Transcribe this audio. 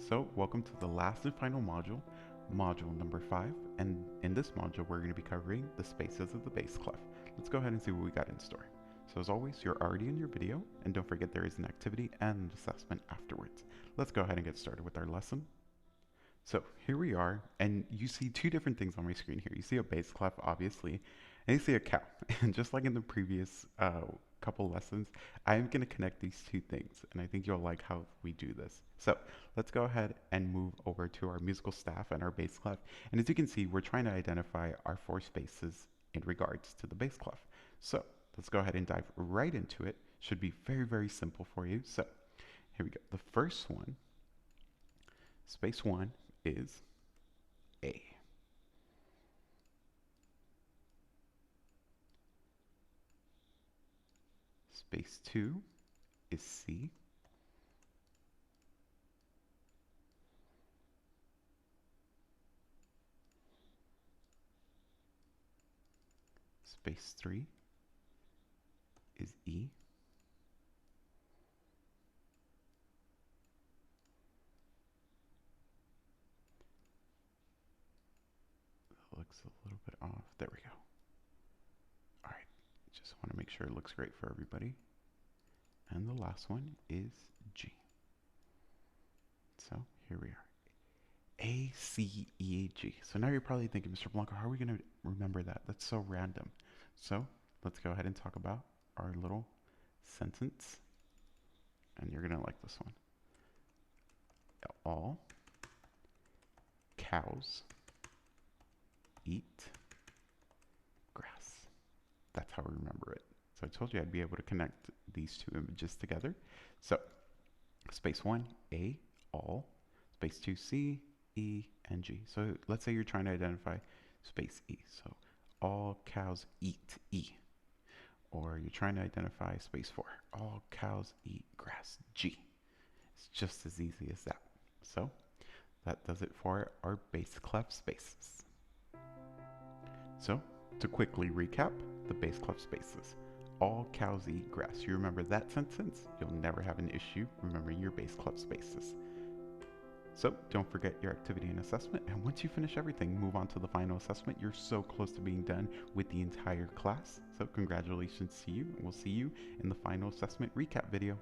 So welcome to the last and final module, module number 5, and in this module we're going to be covering the spaces of the bass clef. Let's go ahead and see what we got in store. So as always, you're already in your video, and don't forget there is an activity and an assessment afterwards. Let's go ahead and get started with our lesson. So here we are, and you see two different things on my screen here. You see a bass clef, obviously, and you see a cow. And just like in the previous couple lessons, I'm going to connect these two things, and I think you'll like how we do this. So let's go ahead and move over to our musical staff and our bass clef. And as you can see, we're trying to identify our four spaces in regards to the bass clef. So let's go ahead and dive right into it. Should be very, very simple for you. So here we go. The first one, space 1, is A. Space 2 is C. Space 3 is E. That looks a little bit off. There we go. All right, just want to make sure it looks great for everybody. And the last one is G. So here we are. A, C, E, G. So now you're probably thinking, Mr. Blanco, how are we going to remember that? That's so random. So let's go ahead and talk about our little sentence. And you're going to like this one. All cows eat grass. That's how we remember it. So I told you I'd be able to connect these two images together. So space 1, A, all. Space 2, C, E, and G. So let's say you're trying to identify space E. So all cows eat E. Or you're trying to identify space 4. All cows eat grass, G. It's just as easy as that. So that does it for our bass clef spaces. So to quickly recap the bass clef spaces. All cows eat grass. You remember that sentence? You'll never have an issue remembering your bass clef spaces. So don't forget your activity and assessment, and once you finish everything, move on to the final assessment. You're so close to being done with the entire class. So congratulations to you, and we'll see you in the final assessment recap video.